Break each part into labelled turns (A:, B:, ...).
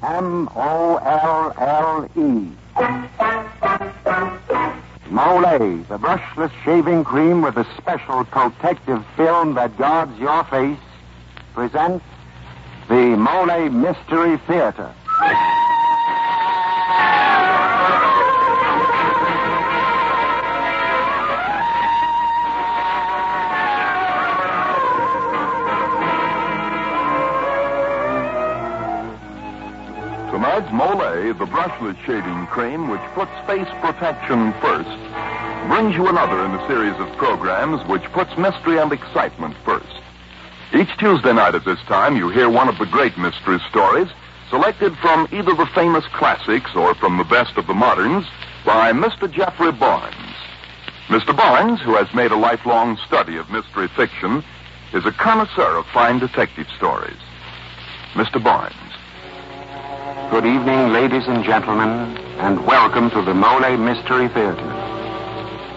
A: Molle. Molle, the brushless shaving cream with a special protective film that guards your face, presents the Molle Mystery Theater.
B: Tonight's Molle, the brushless shaving cream which puts face protection first, brings you another in the series of programs which puts mystery and excitement first. Each Tuesday night at this time, you hear one of the great mystery stories selected from either the famous classics or from the best of the moderns by Mr. Jeffrey Barnes. Mr. Barnes, who has made a lifelong study of mystery fiction, is a connoisseur of fine detective stories. Mr. Barnes.
A: Good evening, ladies and gentlemen, and welcome to the Molle Mystery Theater.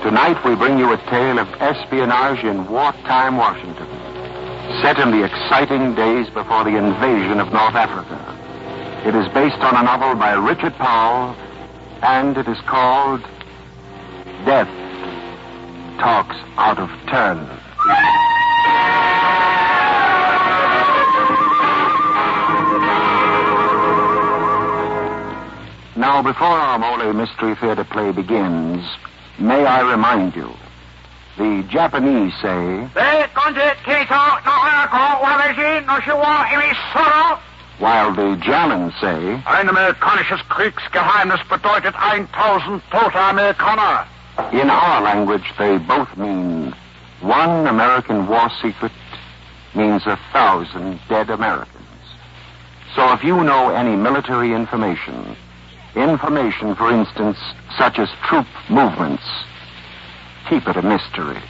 A: Tonight we bring you a tale of espionage in wartime Washington, set in the exciting days before the invasion of North Africa. It is based on a novel by Richard Powell, and it is called Death Talks Out of Turn. Now, before our Molle Mystery Theater play begins, may I remind you, the Japanese say, while the Germans say,
C: Ein amerikanisches Kriegsgeheimnis bedeutet 1000 tote Amerikaner.
A: In our language, they both mean one American war secret means 1,000 dead Americans. So if you know any military information, for instance, such as troop movements, keep it a mystery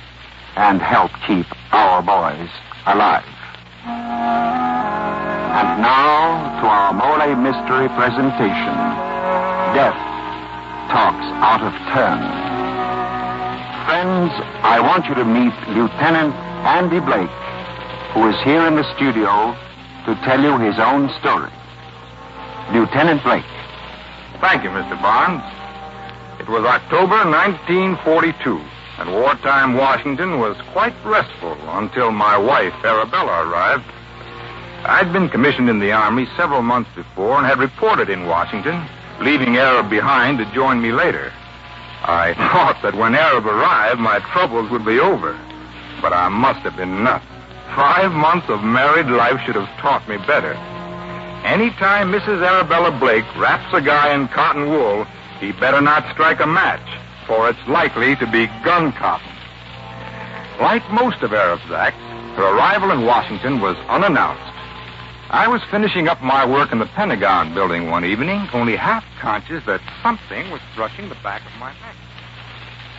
A: and help keep our boys alive. And now to our Molle Mystery presentation, Death Talks Out of Turn. Friends, I want you to meet Lieutenant Andy Blake, who is here in the studio to tell you his own story. Lieutenant Blake.
C: Thank you, Mr. Barnes. It was October 1942, and wartime Washington was quite restful until my wife, Arabella, arrived. I'd been commissioned in the Army several months before and had reported in Washington, leaving Arab behind to join me later. I thought that when Arab arrived, my troubles would be over, but I must have been nuts. 5 months of married life should have taught me better. Anytime Mrs. Arabella Blake wraps a guy in cotton wool, he better not strike a match, for it's likely to be gun cotton. Like most of Arab's acts, her arrival in Washington was unannounced. I was finishing up my work in the Pentagon building one evening, only half conscious that something was brushing the back of my neck.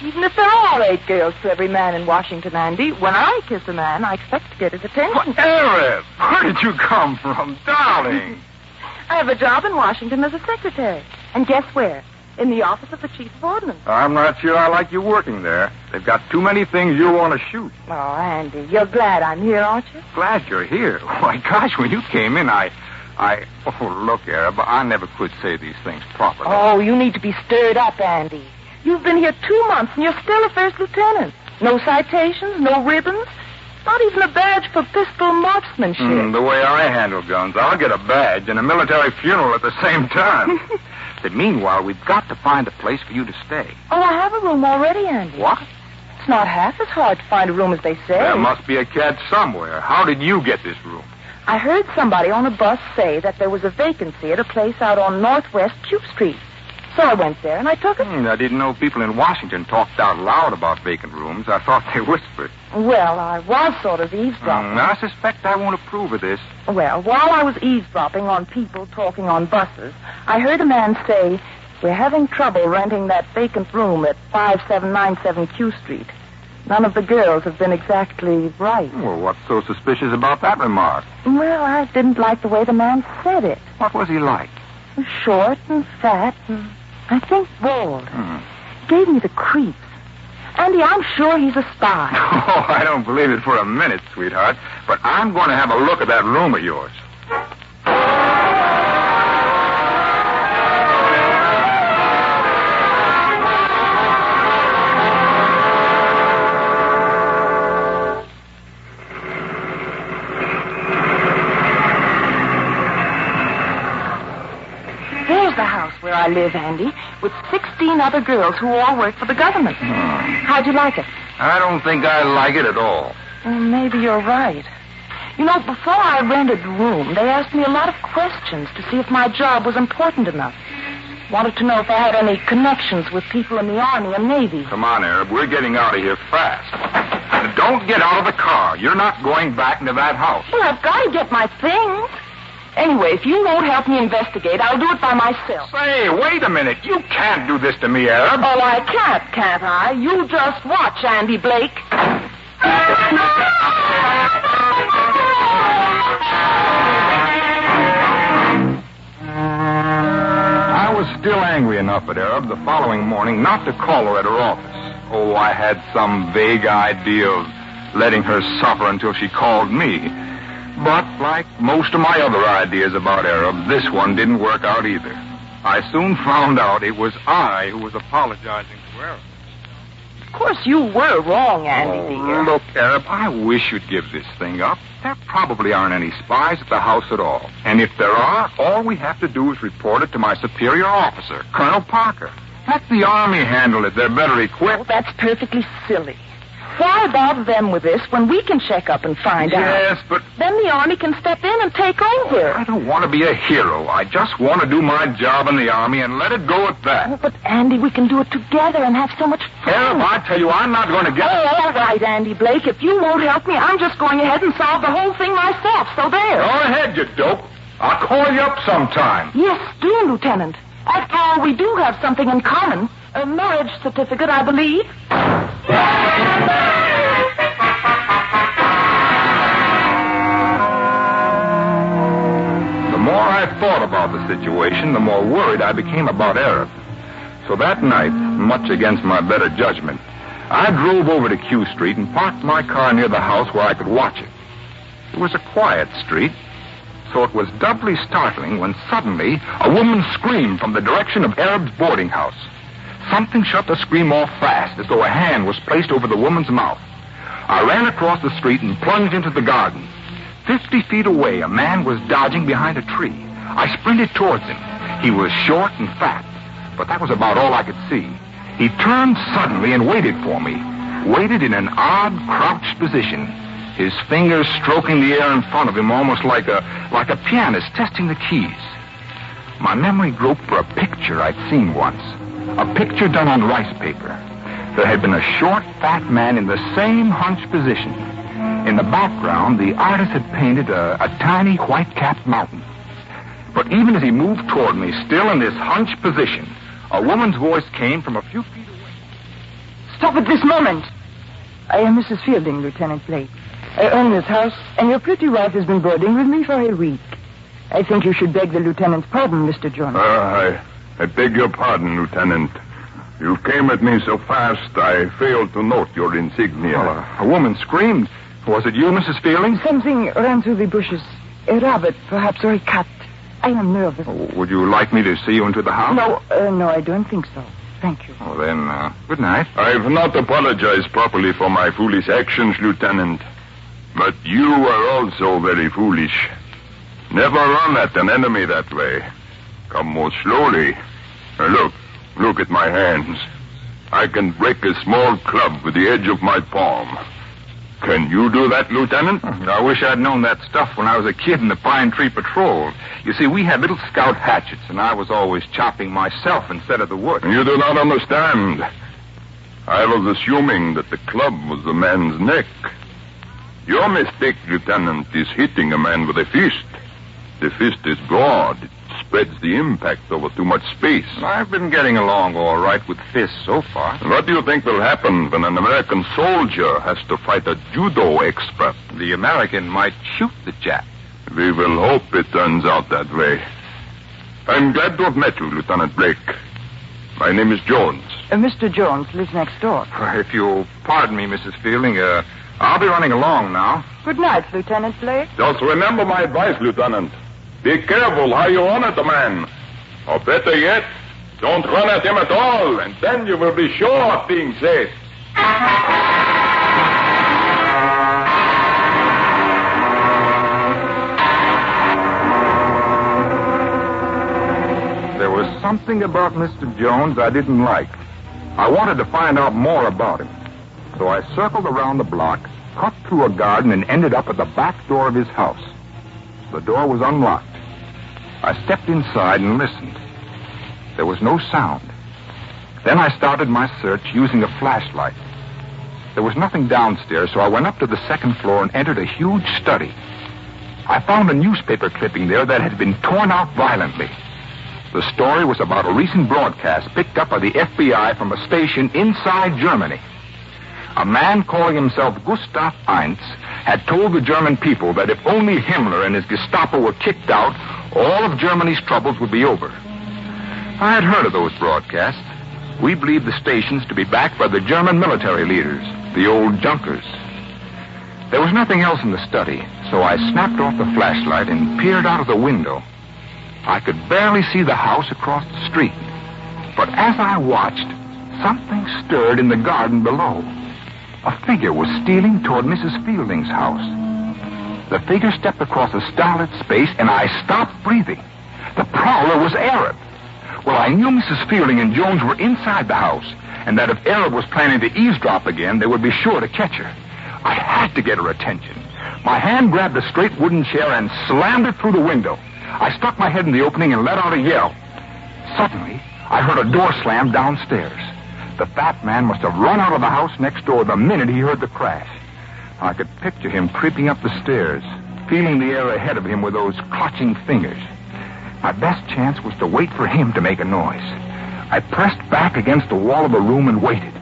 D: Even if there are 8 girls to every man in Washington, Andy, when I kiss a man, I expect to get his attention.
C: Arab! Where did you come from, darling?
D: I have a job in Washington as a secretary. And guess where? In the office of the chief of ordnance.
C: I'm not sure I like you working there. They've got too many things you want to shoot.
D: Oh, Andy, you're glad I'm here, aren't you?
C: Glad you're here. My gosh, when you came in, Oh, look, Arab, I never could say these things properly.
D: Oh, you need to be stirred up, Andy. You've been here 2 months, and you're still a first lieutenant. No citations, no ribbons, not even a badge for pistol marksmanship.
C: The way I handle guns, I'll get a badge and a military funeral at the same time. But meanwhile, we've got to find a place for you to stay.
D: Oh, I have a room already, Andy.
C: What?
D: It's not half as hard to find a room as they say.
C: There must be a catch somewhere. How did you get this room?
D: I heard somebody on a bus say that there was a vacancy at a place out on Northwest Cube Street. So I went there, and I took it.
C: I didn't know people in Washington talked out loud about vacant rooms. I thought they whispered.
D: Well, I was sort of eavesdropping.
C: I suspect I won't approve of this.
D: Well, while I was eavesdropping on people talking on buses, I heard a man say, "We're having trouble renting that vacant room at 5797 Q Street. None of the girls have been exactly right."
C: Well, what's so suspicious about that remark?
D: Well, I didn't like the way the man said it.
C: What was he like?
D: Short and fat and I think bald. Gave me the creeps. Andy, I'm sure he's a spy.
C: Oh, I don't believe it for a minute, sweetheart. But I'm going to have a look at that room of yours.
D: the house where I live, Andy, with 16 other girls who all work for the government. How'd you like it?
C: I don't think I like it at all.
D: Well, maybe you're right. You know, before I rented the room, they asked me a lot of questions to see if my job was important enough. Wanted to know if I had any connections with people in the Army and Navy.
C: Come on, Arab. We're getting out of here fast. And don't get out of the car. You're not going back into that house.
D: Well, I've got to get my things. Anyway, if you won't help me investigate, I'll do it by myself.
C: Say, wait a minute. You can't do this to me, Arab.
D: Oh, I can't I? You just watch, Andy Blake.
C: I was still angry enough at Arab the following morning not to call her at her office. Oh, I had some vague idea of letting her suffer until she called me. But like most of my other ideas about Arab, this one didn't work out either. I soon found out it was I who was apologizing to Arab.
D: Of course, you were wrong, Andy, dear.
C: Look, Arab, I wish you'd give this thing up. There probably aren't any spies at the house at all. And if there are, all we have to do is report it to my superior officer, Colonel Parker. Let the Army handle it. They're better equipped.
D: Oh, that's perfectly silly. Why bother them with this when we can check up and find out?
C: Yes, but
D: Then the Army can step in and take over.
C: I don't want to be a hero. I just want to do my job in the Army and let it go at that.
D: Oh, but, Andy, we can do it together and have so much fun.
C: Arab, I tell you, I'm not going to get...
D: Oh, all right, Andy Blake. If you won't help me, I'm just going ahead and solve the whole thing myself. So there.
C: Go ahead, you dope. I'll call you up sometime.
D: Yes, do, Lieutenant. After all, we do have something in common. A marriage certificate, I believe.
C: The more I thought about the situation, the more worried I became about Arab. So that night, much against my better judgment, I drove over to Q Street and parked my car near the house where I could watch it. It was a quiet street, so it was doubly startling when suddenly a woman screamed from the direction of Arab's boarding house. Something shut the scream off fast, as though a hand was placed over the woman's mouth. I ran across the street and plunged into the garden. 50 feet away, a man was dodging behind a tree. I sprinted towards him. He was short and fat, but that was about all I could see. He turned suddenly and waited for me. Waited in an odd, crouched position, his fingers stroking the air in front of him, almost like a pianist testing the keys. My memory groped for a picture I'd seen once. A picture done on rice paper. There had been a short, fat man in the same hunched position. In the background, the artist had painted a tiny white-capped mountain. But even as he moved toward me, still in this hunched position, a woman's voice came from a few feet away.
D: Stop at this moment.
E: I am Mrs. Fielding, Lieutenant Blake. I own this house, and your pretty wife has been boarding with me for a week. I think you should beg the lieutenant's pardon, Mr. Jones.
B: I beg your pardon, Lieutenant. You came at me so fast, I failed to note your insignia.
C: A woman screamed. Was it you, Mrs. Fielding?
E: Something ran through the bushes. A rabbit, perhaps, or a cat. I am nervous.
C: Oh, would you like me to see you into the house?
E: No, I don't think so. Thank you.
C: Oh, then, good night.
B: I've not apologized properly for my foolish actions, Lieutenant. But you are also very foolish. Never run at an enemy that way. Come more slowly. Look at my hands. I can break a small club with the edge of my palm. Can you do that, Lieutenant?
C: I wish I'd known that stuff when I was a kid in the Pine Tree Patrol. You see, we had little scout hatchets, and I was always chopping myself instead of the wood.
B: You do not understand. I was assuming that the club was the man's neck. Your mistake, Lieutenant, is hitting a man with a fist. The fist is broad. It spreads the impact over too much space.
C: I've been getting along all right with fists so far.
B: What do you think will happen when an American soldier has to fight a judo expert?
C: The American might shoot the Jap.
B: We will hope it turns out that way. I'm glad to have met you, Lieutenant Blake. My name is Jones.
E: Mr. Jones lives next door.
C: If you'll pardon me, Mrs. Fielding, I'll be running along now.
E: Good night, Lieutenant Blake.
B: Just remember my advice, Lieutenant. Be careful how you run at a man. Or better yet, don't run at him at all, and then you will be sure of being safe.
C: There was something about Mr. Jones I didn't like. I wanted to find out more about him. So I circled around the block, cut through a garden, and ended up at the back door of his house. The door was unlocked. I stepped inside and listened. There was no sound. Then I started my search using a flashlight. There was nothing downstairs, so I went up to the second floor and entered a huge study. I found a newspaper clipping there that had been torn out violently. The story was about a recent broadcast picked up by the FBI from a station inside Germany. A man calling himself Gustav Heinz had told the German people that if only Himmler and his Gestapo were kicked out, all of Germany's troubles would be over. I had heard of those broadcasts. We believed the stations to be backed by the German military leaders, the old Junkers. There was nothing else in the study, so I snapped off the flashlight and peered out of the window. I could barely see the house across the street. But as I watched, something stirred in the garden below. A figure was stealing toward Mrs. Fielding's house. The figure stepped across a starlit space, and I stopped breathing. The prowler was Arab. Well, I knew Mrs. Fielding and Jones were inside the house, and that if Arab was planning to eavesdrop again, they would be sure to catch her. I had to get her attention. My hand grabbed a straight wooden chair and slammed it through the window. I stuck my head in the opening and let out a yell. Suddenly, I heard a door slam downstairs. The fat man must have run out of the house next door the minute he heard the crash. I could picture him creeping up the stairs, feeling the air ahead of him with those clutching fingers. My best chance was to wait for him to make a noise. I pressed back against the wall of the room and waited.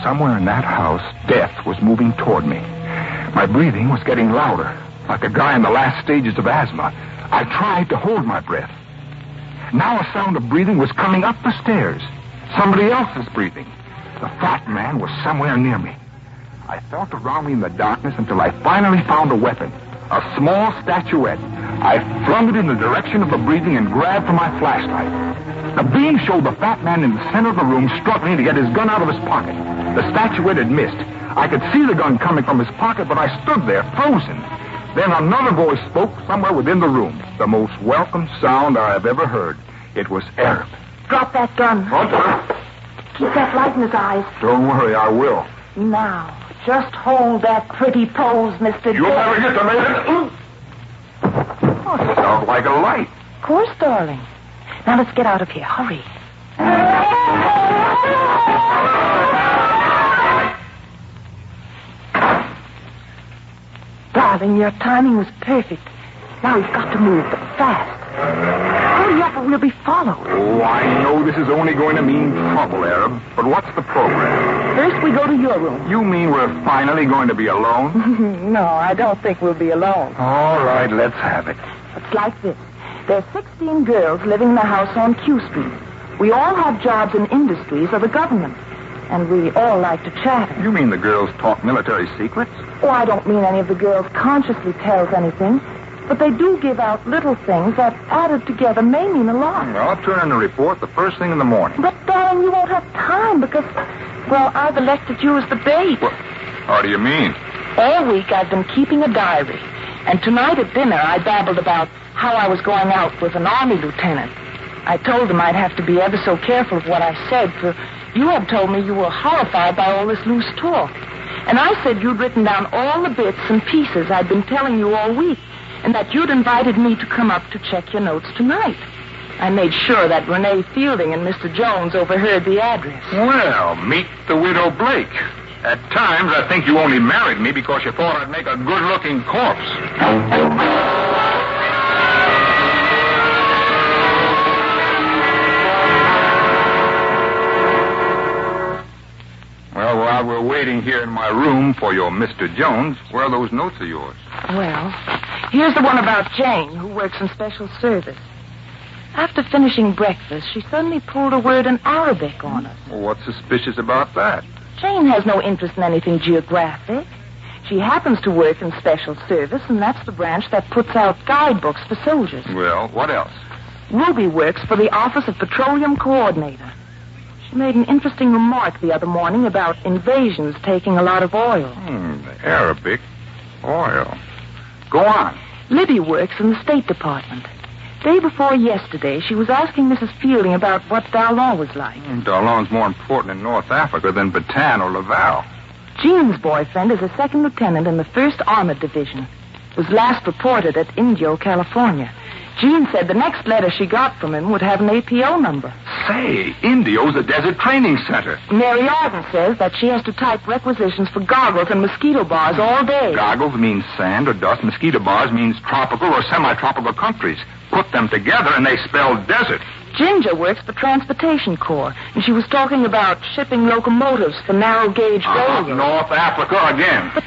C: Somewhere in that house, death was moving toward me. My breathing was getting louder, like a guy in the last stages of asthma. I tried to hold my breath. Now a sound of breathing was coming up the stairs. Somebody else's breathing. The fat man was somewhere near me. I felt around me in the darkness until I finally found a weapon, a small statuette. I flung it in the direction of the breathing and grabbed for my flashlight. The beam showed the fat man in the center of the room struggling to get his gun out of his pocket. The statuette had missed. I could see the gun coming from his pocket, but I stood there, frozen. Then another voice spoke somewhere within the room. The most welcome sound I have ever heard. It was Arab.
D: Drop that gun. Keep that light in his eyes.
C: Don't worry, I will.
D: Now, just hold that pretty pose, Mr.
C: You'll never get to me. Oh, it sounds like a light.
D: Of course, darling. Now let's get out of here. Hurry. Darling, your timing was perfect. Now we've got to move, but fast. Hurry up or we'll be followed.
C: Oh, I know this is only going to mean trouble, Arab. But what's the program?
D: First we go to your room.
C: You mean we're finally going to be alone?
D: No, I don't think we'll be alone.
C: All right, let's have it.
D: It's like this. There's 16 girls living in the house on Q Street. We all have jobs in industries or the government. And we all like to chatter.
C: You mean the girls talk military secrets?
D: Oh, I don't mean any of the girls consciously tells anything. But they do give out little things that, added together, may mean a lot.
C: Well, I'll turn in the report the first thing in the morning.
D: But, darling, you won't have time because, well, I've elected you as the bait.
C: What? How do you mean?
D: All week I've been keeping a diary. And tonight at dinner I babbled about how I was going out with an army lieutenant. I told him I'd have to be ever so careful of what I said, for you had told me you were horrified by all this loose talk. And I said you'd written down all the bits and pieces I'd been telling you all week, and that you'd invited me to come up to check your notes tonight. I made sure that Renee Fielding and Mr. Jones overheard the address.
C: Well, meet the widow Blake. At times, I think you only married me because you thought I'd make a good-looking corpse. Well, while we're waiting here in my room for your Mr. Jones, where are those notes of yours?
D: Well, here's the one about Jane, who works in special service. After finishing breakfast, she suddenly pulled a word in Arabic on us.
C: Well, what's suspicious about that?
D: Jane has no interest in anything geographic. She happens to work in special service, and that's the branch that puts out guidebooks for soldiers.
C: Well, what else?
D: Ruby works for the Office of Petroleum Coordinator. She made an interesting remark the other morning about invasions taking a lot of oil.
C: Arabic oil. Go on.
D: Libby works in the State Department. Day before yesterday, she was asking Mrs. Fielding about what Darlon was like.
C: Darlon's more important in North Africa than Bataan or Laval.
D: Jean's boyfriend is a second lieutenant in the 1st Armored Division. Was last reported at Indio, California. Jean said the next letter she got from him would have an APO number.
C: Say, Indio's a desert training center.
D: Mary Arden says that she has to type requisitions for goggles and mosquito bars all day.
C: Goggles means sand or dust. Mosquito bars means tropical or semi-tropical countries. Put them together and they spell desert.
D: Ginger works for Transportation Corps, and she was talking about shipping locomotives for narrow-gauge railroads.
C: North Africa again.
D: But,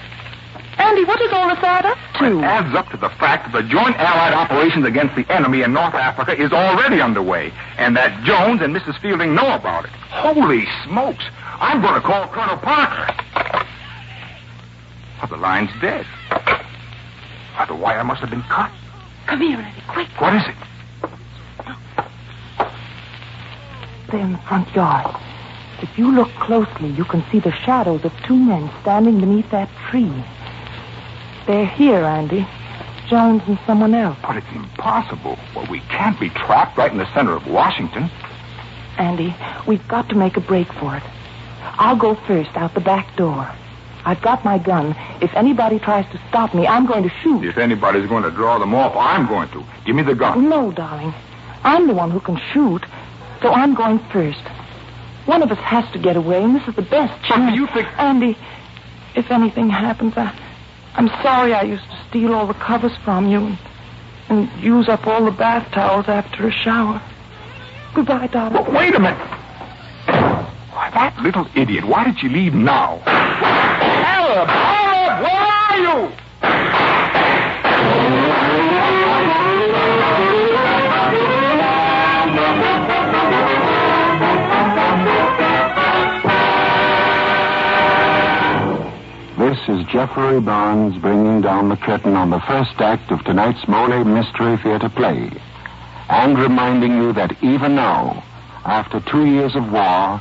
D: Andy, what does all this add up to?
C: It adds up to the fact that the joint Allied operations against the enemy in North Africa is already underway, and that Jones and Mrs. Fielding know about it. Holy smokes! I'm going to call Colonel Parker. Oh, the line's dead. Why, the wire must have been cut.
D: Come here, Andy, quick.
C: What is it?
D: They're in the front yard. If you look closely, you can see the shadows of 2 men standing beneath that tree. They're here, Andy. Jones and someone else.
C: But it's impossible. Well, we can't be trapped right in the center of Washington.
D: Andy, we've got to make a break for it. I'll go first out the back door. I've got my gun. If anybody tries to stop me, I'm going to shoot.
C: If anybody's going to draw them off, I'm going to. Give me the gun.
D: No, darling. I'm the one who can shoot, so I'm going first. One of us has to get away, and this is the best chance.
C: But do you think...
D: Andy, if anything happens, I'm sorry I used to steal all the covers from you and use up all the bath towels after a shower. Goodbye, darling.
C: But wait a minute. Why, that little idiot. Why did she leave now? Arab! Arab! Where are you?
A: This is Jeffrey Barnes bringing down the curtain on the first act of tonight's Molle Mystery Theater play, and reminding you that even now, after 2 years of war,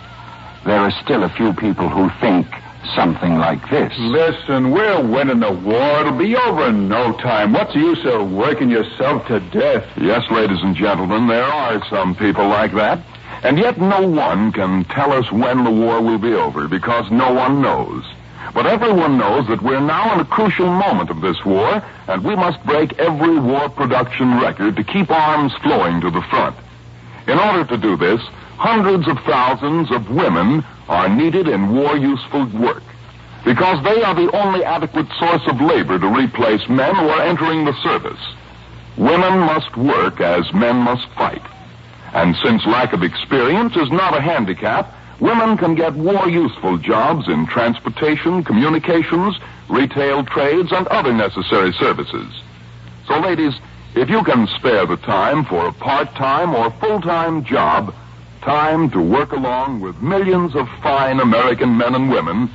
A: there are still a few people who think something like this.
B: Listen, we're winning the war. It'll be over in no time. What's the use of working yourself to death? Yes, ladies and gentlemen, there are some people like that. And yet no one can tell us when the war will be over, because no one knows. But everyone knows that we're now in a crucial moment of this war, and we must break every war production record to keep arms flowing to the front. In order to do this, hundreds of thousands of women are needed in war-useful work, because they are the only adequate source of labor to replace men who are entering the service. Women must work as men must fight. And since lack of experience is not a handicap, women can get war-useful jobs in transportation, communications, retail trades, and other necessary services. So, ladies, if you can spare the time for a part-time or full-time job, time to work along with millions of fine American men and women,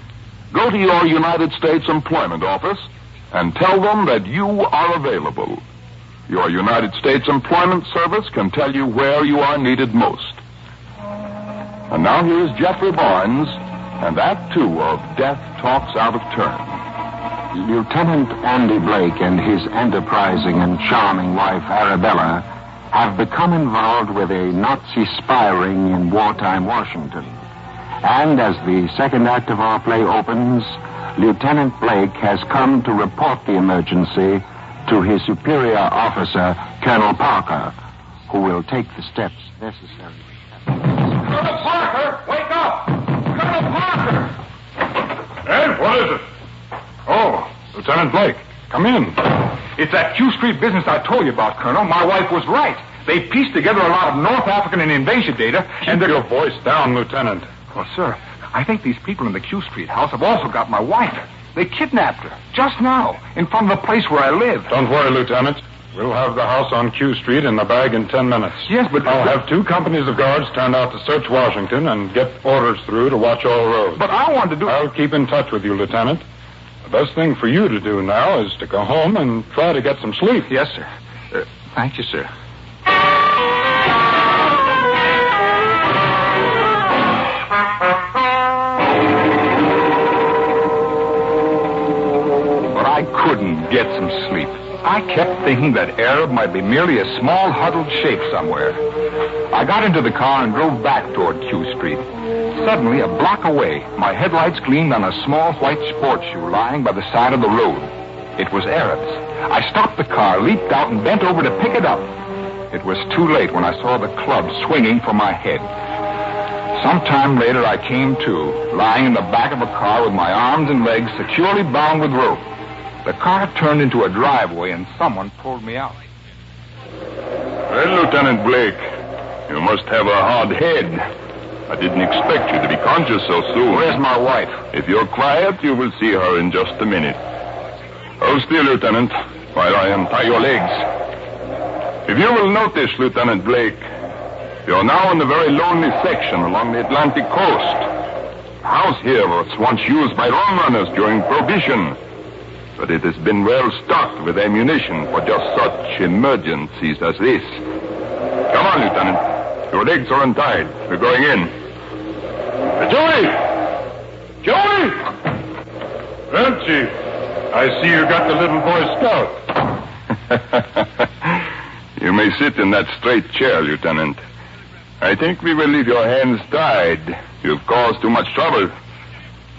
B: go to your United States Employment Office and tell them that you are available. Your United States Employment Service can tell you where you are needed most. And now here's Jeffrey Barnes and Act 2 of Death Talks Out of Turn.
A: Lieutenant Andy Blake and his enterprising and charming wife, Arabella, have become involved with a Nazi spy ring in wartime Washington. And as the second act of our play opens, Lieutenant Blake has come to report the emergency to his superior officer, Colonel Parker, who will take the steps necessary.
C: Colonel Parker, wake up! Colonel Parker! Ed, what is it? Oh, Lieutenant Blake, come in. It's that Q Street business I told you about, Colonel. My wife was right. They pieced together a lot of North African and invasion data, and
F: Keep your voice down, Lieutenant.
C: Well, sir, I think these people in the Q Street house have also got my wife. They kidnapped her, just now, in front of the place where I live.
F: Don't worry, Lieutenant. We'll have the house on Q Street in the bag in 10 minutes.
C: Yes, but...
F: I'll have 2 companies of guards turned out to search Washington and get orders through to watch all roads.
C: But I wanted to do...
F: I'll keep in touch with you, Lieutenant. The best thing for you to do now is to go home and try to get some sleep.
C: Yes, sir. Thank you, sir. But I couldn't get some sleep. I kept thinking that Arab might be merely a small huddled shape somewhere. I got into the car and drove back toward Q Street. Suddenly, a block away, my headlights gleamed on a small white sports shoe lying by the side of the road. It was Arab's. I stopped the car, leaped out, and bent over to pick it up. It was too late when I saw the club swinging for my head. Sometime later, I came to, lying in the back of a car with my arms and legs securely bound with rope. The car turned into a driveway, and someone pulled me out.
B: Well, Lieutenant Blake, you must have a hard head. I didn't expect you to be conscious so soon.
C: Where's my wife?
B: If you're quiet, you will see her in just a minute. Hold still, Lieutenant, while I untie your legs. If you will notice, Lieutenant Blake, you're now in a very lonely section along the Atlantic coast. The house here was once used by rum runners during Prohibition, but it has been well stocked with ammunition for just such emergencies as this. Come on, Lieutenant. Your legs are untied. We're going in.
F: Joey! Joey! Well, Chief, I see you got the little Boy Scout.
B: You may sit in that straight chair, Lieutenant. I think we will leave your hands tied. You've caused too much trouble.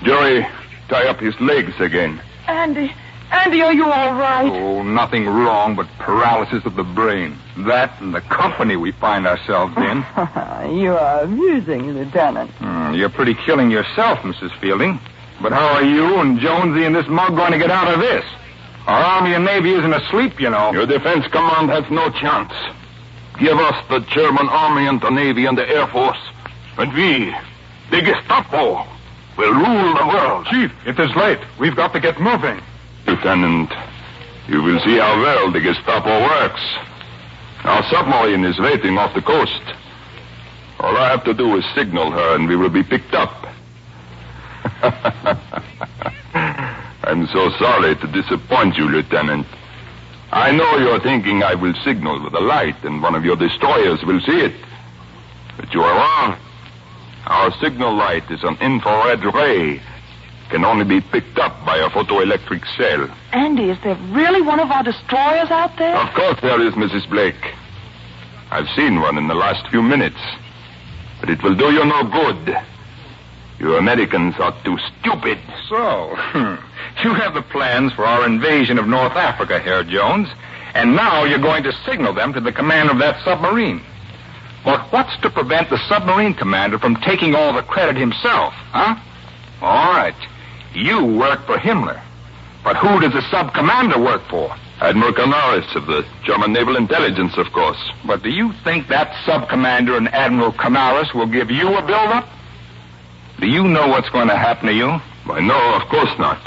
B: Joey, tie up his legs again.
D: Andy, are you all right?
C: Oh, nothing wrong but paralysis of the brain. That and the company we find ourselves in.
E: You are amusing, Lieutenant.
C: You're pretty killing yourself, Mrs. Fielding. But how are you and Jonesy and this mug going to get out of this? Our Army and Navy isn't asleep, you know.
B: Your defense command has no chance. Give us the German Army and the Navy and the Air Force, and we, the Gestapo, will rule the world.
F: Chief, it is late. We've got to get moving.
B: Lieutenant, you will see how well the Gestapo works. Our submarine is waiting off the coast. All I have to do is signal her, and we will be picked up. I'm so sorry to disappoint you, Lieutenant. I know you're thinking I will signal with a light, and one of your destroyers will see it. But you are wrong. Our signal light is an infrared ray. Can only be picked up by a photoelectric cell.
D: Andy, is there really one of our destroyers out there?
B: Of course there is, Mrs. Blake. I've seen one in the last few minutes. But it will do you no good. You Americans are too stupid.
C: So, you have the plans for our invasion of North Africa, Herr Jones, and now you're going to signal them to the commander of that submarine. But what's to prevent the submarine commander from taking all the credit himself, huh? All right. You work for Himmler. But who does the sub-commander work for?
B: Admiral Canaris of the German Naval Intelligence, of course.
C: But do you think that sub-commander and Admiral Canaris will give you a build-up? Do you know what's going to happen to you?
B: Why, no, of course not.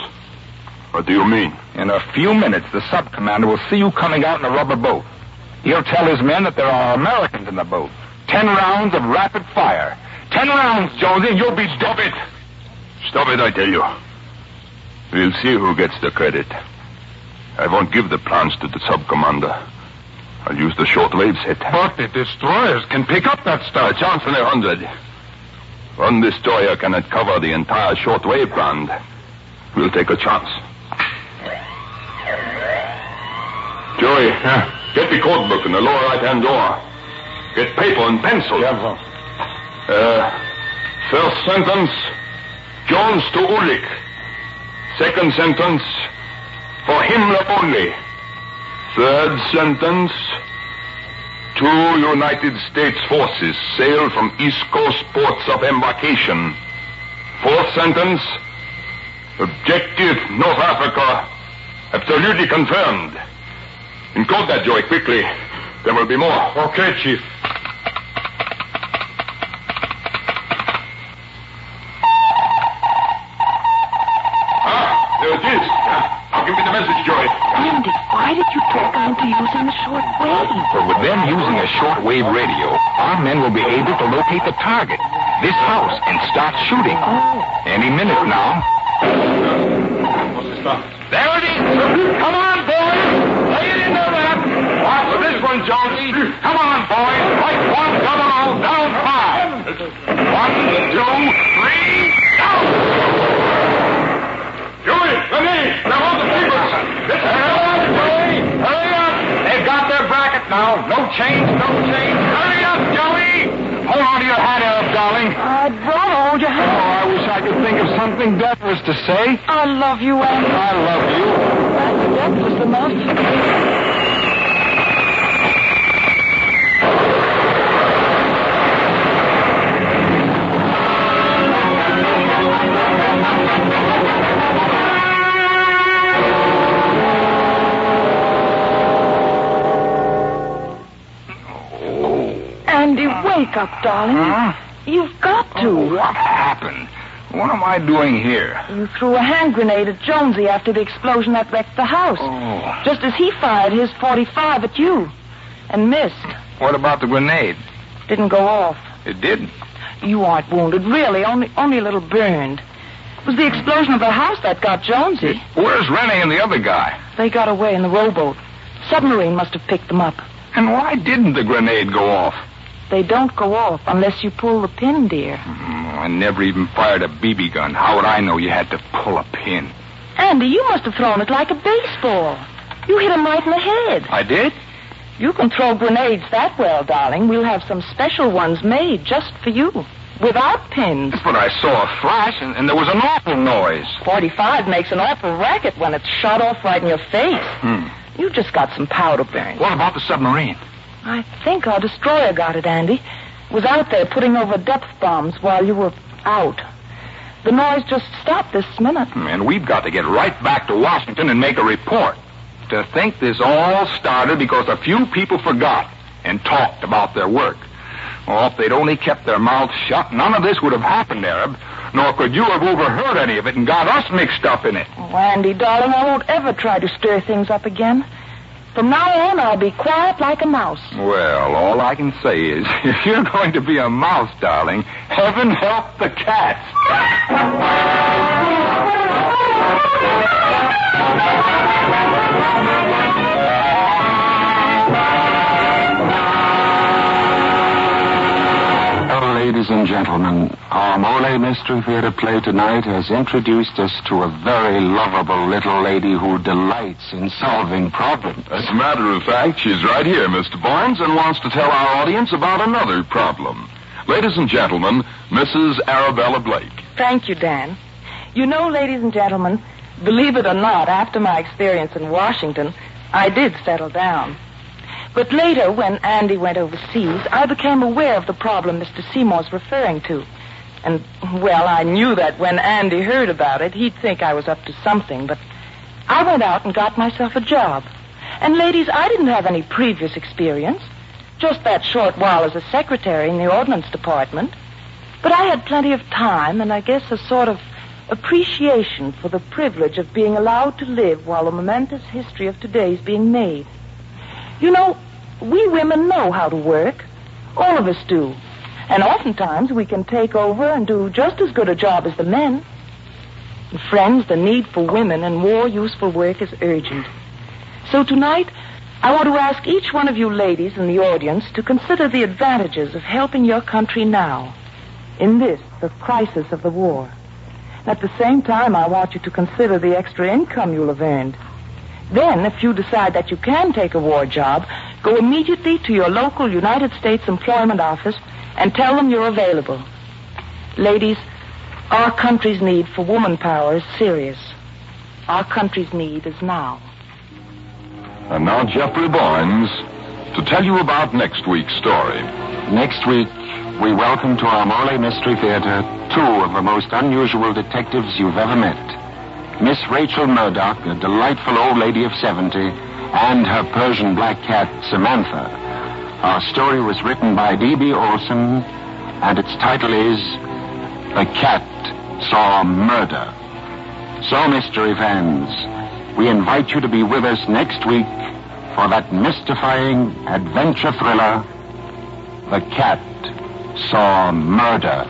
B: What do you mean?
C: In a few minutes, the sub-commander will see you coming out in a rubber boat. He'll tell his men that there are Americans in the boat. 10 rounds of rapid fire. 10 rounds, Jonesy, and you'll be...
B: Stop it! Stop it, I tell you. We'll see who gets the credit. I won't give the plans to the sub-commander. I'll use the shortwave set.
F: But the destroyers can pick up that stuff.
B: A chance in 100. One destroyer cannot cover the entire shortwave band. We'll take a chance. Joey, get the code book in the lower right-hand door. Get paper and pencil.
F: Yeah,
B: First sentence, Jones to Ulich. Second sentence, for Himmler only. Third sentence, 2 United States forces sail from East Coast ports of embarkation. Fourth sentence, objective North Africa, absolutely confirmed. Encode that, Joey, quickly. There will be more.
F: Okay, Chief.
B: There it is. Now give me the message, Joey.
D: Andy, why did you talk into using the short wave?
C: But with them using a shortwave radio, our men will be able to locate the target, this house, and start shooting. Any minute now.
F: What's the stuff?
C: There it is! Come on, boys! Lay it in the lap! Watch for this one, Jonesy! Come on, boys! Right 1, double, down 5! 1, 2, 3, go! Joey, let me! Grab all the papers! Hurry! now. No change, no change. Hurry up, Joey. Hold on to your hat, Arab, darling.
D: I'd rather hold your
C: Oh,
D: hand.
C: I wish I could think of something deathless to say.
D: I love you, Andy.
C: I love you.
D: That's deathless enough. Andy, wake up, darling.
C: Huh?
D: You've got to.
C: Oh, what happened? What am I doing here?
D: You threw a hand grenade at Jonesy after the explosion that wrecked the house.
C: Oh.
D: Just as he fired his .45 at you. And missed.
C: What about the grenade?
D: Didn't go off.
C: It didn't.
D: You aren't wounded, really. Only a little burned. It was the explosion of the house that got Jonesy.
C: Where's Rennie and the other guy?
D: They got away in the rowboat. Submarine must have picked them up.
C: And why didn't the grenade go off?
D: They don't go off unless you pull the pin, dear.
C: I never even fired a BB gun. How would I know you had to pull a pin?
D: Andy, you must have thrown it like a baseball. You hit him right in the head.
C: I did?
D: You can throw grenades that well, darling. We'll have some special ones made just for you. Without pins.
C: But I saw a flash, and there was an awful noise.
D: .45 makes an awful racket when it's shot off right in your face. You just got some powder burn.
C: What about the submarine?
D: I think our destroyer got it, Andy. It was out there putting over depth bombs while you were out. The noise just stopped this minute.
C: And we've got to get right back to Washington and make a report. To think this all started because a few people forgot and talked about their work. Oh, if they'd only kept their mouths shut, none of this would have happened, Arab. Nor could you have overheard any of it and got us mixed up in it.
D: Oh, Andy, darling, I won't ever try to stir things up again. From now on, I'll be quiet like a mouse.
C: Well, all I can say is, if you're going to be a mouse, darling, heaven help the cats.
A: Well, ladies and gentlemen, our Molle Mystery Theater play tonight has introduced us to a very lovable little lady who delights in solving problems.
B: As a matter of fact, she's right here, Mr. Barnes, and wants to tell our audience about another problem. Ladies and gentlemen, Mrs. Arabella Blake.
D: Thank you, Dan. You know, ladies and gentlemen, believe it or not, after my experience in Washington, I did settle down. But later, when Andy went overseas, I became aware of the problem Mr. Seymour's referring to. And, well, I knew that when Andy heard about it, he'd think I was up to something. But I went out and got myself a job. And, ladies, I didn't have any previous experience. Just that short while as a secretary in the Ordnance Department. But I had plenty of time and I guess a sort of appreciation for the privilege of being allowed to live while the momentous history of today is being made. You know, we women know how to work. All of us do. And oftentimes we can take over and do just as good a job as the men. And friends, the need for women and more useful work is urgent. So tonight, I want to ask each one of you ladies in the audience to consider the advantages of helping your country now, in this, the crisis of the war. At the same time, I want you to consider the extra income you'll have earned. Then, if you decide that you can take a war job, go immediately to your local United States Employment Office and tell them you're available. Ladies, our country's need for woman power is serious. Our country's need is now.
B: And now Jeffrey Barnes to tell you about next week's story.
A: Next week, we welcome to our Molle Mystery Theater two of the most unusual detectives you've ever met. Miss Rachel Murdoch, a delightful old lady of 70, and her Persian black cat, Samantha. Our story was written by D.B. Olson, and its title is The Cat Saw Murder. So, mystery fans, we invite you to be with us next week for that mystifying adventure thriller, The Cat Saw Murder.